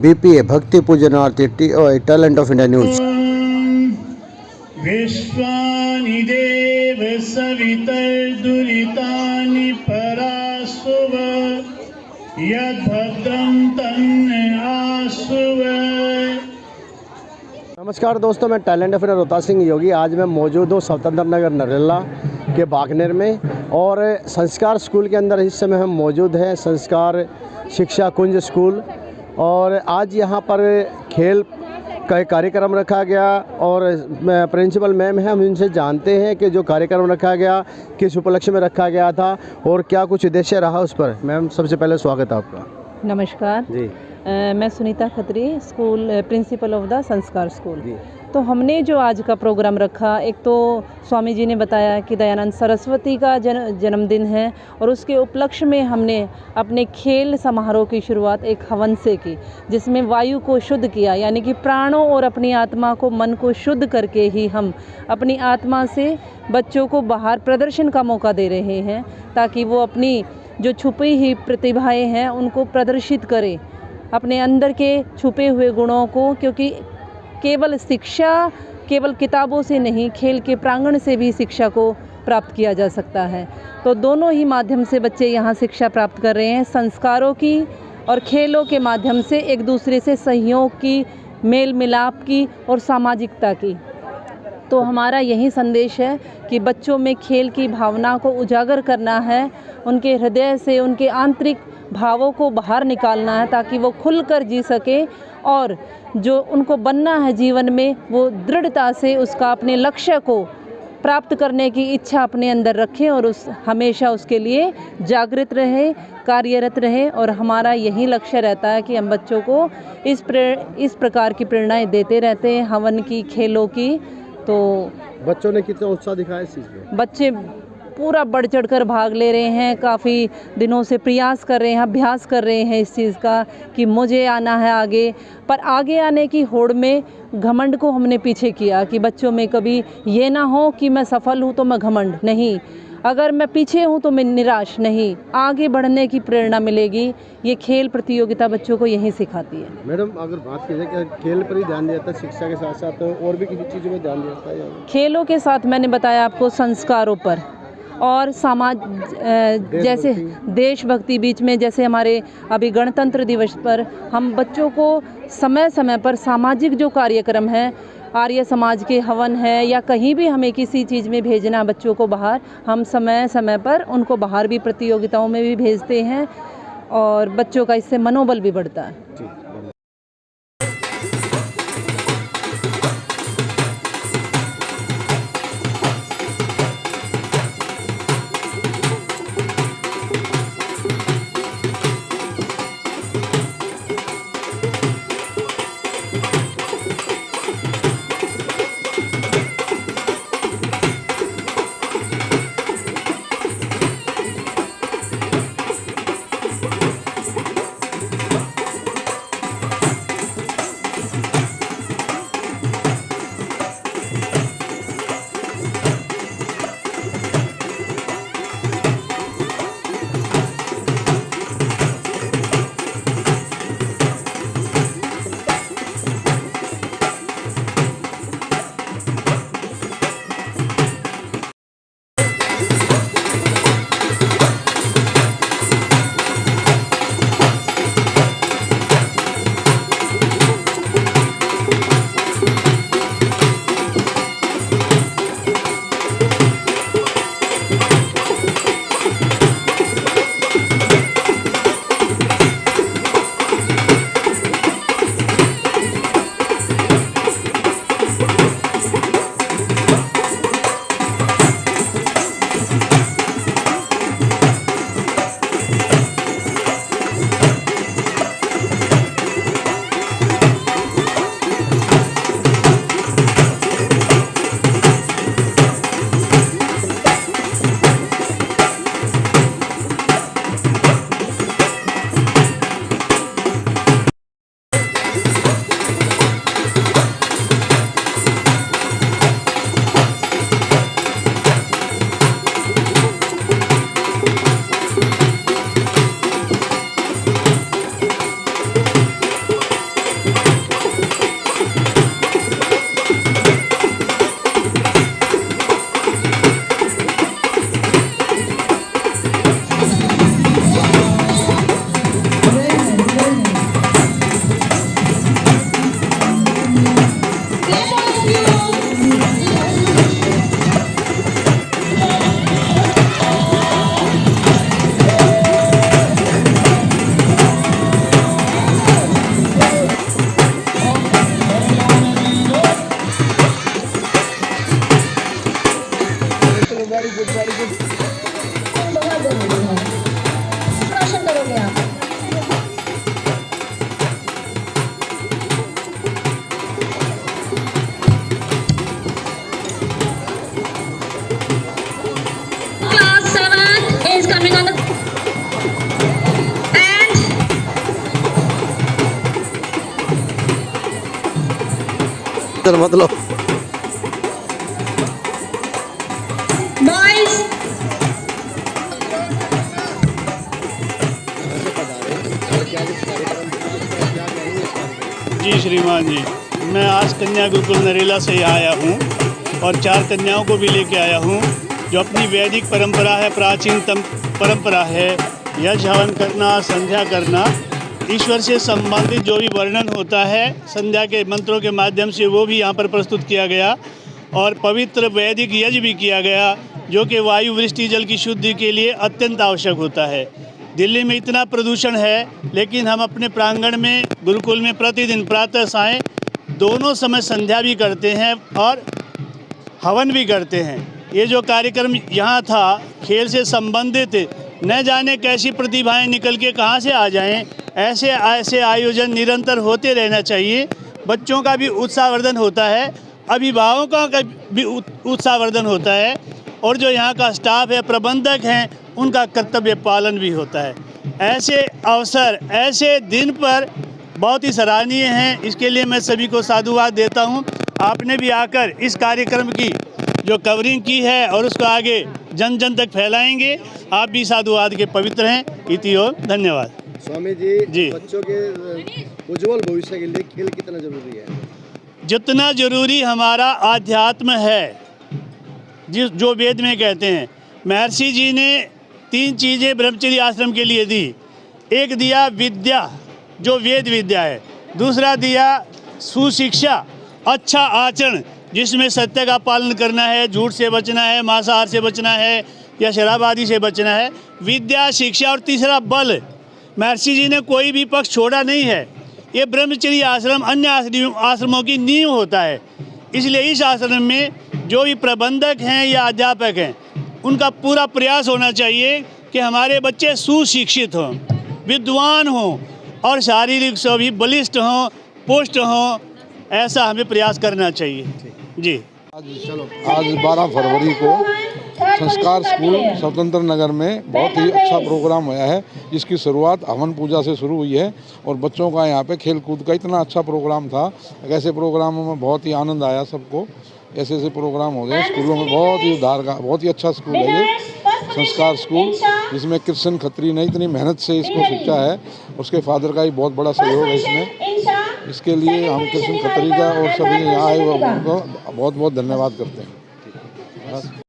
BPA भक्ति पूजन आरती टैलेंट ऑफ इंडिया न्यूज। विश्वानि देव सवितर्दुरितानि पराशुव यद्भद्रं तन्न आशुव। नमस्कार दोस्तों, मैं talent of India Rohtas Singh Yogi. आज मैं मौजूद हूँ स्वतंत्र नगर नरेला के बागनेर में और संस्कार स्कूल के अंदर इस समय हम मौजूद हैं, संस्कार शिक्षा कुंज स्कूल। और आज यहाँ पर खेल का एक कार्यक्रम रखा गया और प्रिंसिपल मैम हैं, हम इनसे जानते हैं कि जो कार्यक्रम रखा गया किस उपलक्ष्य में रखा गया था और क्या कुछ उद्देश्य रहा उस पर। मैम सबसे पहले स्वागत है आपका। नमस्कार जी। मैं Sunita Khatri, school principle of the संस्कार स्कूल। जी। तो हमने जो आज का प्रोग्राम रखा, एक तो स्वामी जी ने बताया कि दयानंद सरस्वती का जन्मदिन है और उसके उपलक्ष्य में हमने अपने खेल समारोह की शुरुआत एक हवन से की, जिसमें वायु को शुद्ध किया, यानी कि प्राणों और अपनी आत्मा को, मन को शुद्ध करके ही हम अपनी आत्मा से बच्चों को बाहर प्रदर्शन का मौका दे रहे हैं, ताकि वो अपनी जो छुपी ही प्रतिभाएं हैं उनको प्रदर्शित करें, अपने अंदर के छुपे हुए गुणों को। क्योंकि केवल शिक्षा केवल किताबों से नहीं, खेल के प्रांगण से भी शिक्षा को प्राप्त किया जा सकता है। तो दोनों ही माध्यम से बच्चे यहाँ शिक्षा प्राप्त कर रहे हैं, संस्कारों की और खेलों के माध्यम से, एक दूसरे से सहयोग की, मेल मिलाप की और सामाजिकता की। तो हमारा यही संदेश है कि बच्चों में खेल की भावना को उजागर करना है, उनके हृदय से उनके आंतरिक भावों को बाहर निकालना है, ताकि वो खुलकर जी सके और जो उनको बनना है जीवन में, वो दृढ़ता से उसका, अपने लक्ष्य को प्राप्त करने की इच्छा अपने अंदर रखें और हमेशा उसके लिए जागृत रहे, कार्यरत रहे। और हमारा यही लक्ष्य रहता है कि हम बच्चों को इस प्रकार की प्रेरणाएं देते रहते हैं, हवन की, खेलों की। तो बच्चों ने कितना उत्साह दिखाया इस चीज़ में? बच्चे पूरा बढ़ चढ़कर भाग ले रहे हैं, काफ़ी दिनों से प्रयास कर रहे हैं, अभ्यास कर रहे हैं इस चीज़ का कि मुझे आना है आगे। पर आगे आने की होड़ में घमंड को हमने पीछे किया कि बच्चों में कभी ये ना हो कि मैं सफल हूँ तो मैं घमंड नहीं, अगर मैं पीछे हूँ तो मैं निराश नहीं, आगे बढ़ने की प्रेरणा मिलेगी। ये खेल प्रतियोगिता बच्चों को यही सिखाती है। मैडम अगर बात की जाए कि खेल पर ही ध्यान दिया जाता है शिक्षा के साथ साथ, तो और भी किसी चीज़ों में ध्यान दिया जाता है? खेलों के साथ मैंने बताया आपको संस्कारों पर और समाज, जैसे देशभक्ति बीच में, जैसे हमारे अभी गणतंत्र दिवस पर हम बच्चों को समय समय पर सामाजिक जो कार्यक्रम है, आर्य समाज के हवन है या कहीं भी हमें किसी चीज़ में भेजना बच्चों को बाहर, हम समय समय पर उनको बाहर भी प्रतियोगिताओं में भी भेजते हैं और बच्चों का इससे मनोबल भी बढ़ता है। टेंशन मत लो। Boys, जी श्रीमान जी, मैं आज कन्या गुरुकुल नरेला से यहाँ आया हूँ और 4 कन्याओं को भी लेके आया हूँ जो अपनी वैदिक परंपरा है, प्राचीनतम परंपरा है। यज्ञ हवन करना, संध्या करना, ईश्वर से संबंधित जो भी वर्णन होता है संध्या के मंत्रों के माध्यम से वो भी यहाँ पर प्रस्तुत किया गया और पवित्र वैदिक यज्ञ भी किया गया जो कि वायु, वृष्टि, जल की शुद्धि के लिए अत्यंत आवश्यक होता है। दिल्ली में इतना प्रदूषण है लेकिन हम अपने प्रांगण में गुरुकुल में प्रतिदिन प्रातः सायं दोनों समय संध्या भी करते हैं और हवन भी करते हैं। ये जो कार्यक्रम यहाँ था खेल से संबंधित, न जाने कैसी प्रतिभाएं निकल के कहाँ से आ जाएं। ऐसे आयोजन निरंतर होते रहना चाहिए। बच्चों का भी उत्साहवर्धन होता है, अभिभावकों का भी उत्साहवर्धन होता है और जो यहाँ का स्टाफ है, प्रबंधक हैं, उनका कर्तव्य पालन भी होता है। ऐसे अवसर, ऐसे दिन पर बहुत ही सराहनीय हैं। इसके लिए मैं सभी को साधुवाद देता हूँ। आपने भी आकर इस कार्यक्रम की जो कवरिंग की है और उसको आगे जन जन तक फैलाएंगे। आप भी साधुवाद के पवित्र हैं। इति और धन्यवाद। स्वामी जी, जी। बच्चों के उज्जवल भविष्य के लिए खेल कितना जरूरी है? जितना जरूरी हमारा आध्यात्म है, जो वेद में कहते हैं। महर्षि जी ने 3 चीज़ें ब्रह्मचर्य आश्रम के लिए दी। एक दिया विद्या, जो वेद विद्या है। दूसरा दिया सुशिक्षा, अच्छा आचरण, जिसमें सत्य का पालन करना है, झूठ से बचना है, मांसाहार से बचना है या शराब आदि से बचना है। विद्या, शिक्षा और तीसरा बल। महर्षि जी ने कोई भी पक्ष छोड़ा नहीं है। ये ब्रह्मचर्य आश्रम अन्य आश्रमों की नींव होता है। इसलिए इस आश्रम में जो भी प्रबंधक हैं या अध्यापक हैं, उनका पूरा प्रयास होना चाहिए कि हमारे बच्चे सुशिक्षित हों, विद्वान हों और शारीरिक से भी बलिष्ठ हों, पुष्ट हों। ऐसा हमें प्रयास करना चाहिए। जी। आज 12 फरवरी को संस्कार स्कूल स्वतंत्र नगर में बहुत ही अच्छा प्रोग्राम हुआ है, जिसकी शुरुआत हवन पूजा से शुरू हुई है और बच्चों का यहाँ पे खेल कूद का इतना अच्छा प्रोग्राम था। ऐसे प्रोग्रामों में बहुत ही आनंद आया सबको। ऐसे प्रोग्राम हो गए स्कूलों में। बहुत ही उदार का बहुत ही अच्छा स्कूल है ये संस्कार स्कूल, जिसमें कृष्ण खत्री ने इतनी मेहनत से इसको सींचा है। उसके फादर का ही बहुत बड़ा सहयोग है इसमें। इसके लिए हम कृष्ण खत्री का और सभी यहाँ आए उनको बहुत बहुत धन्यवाद करते हैं।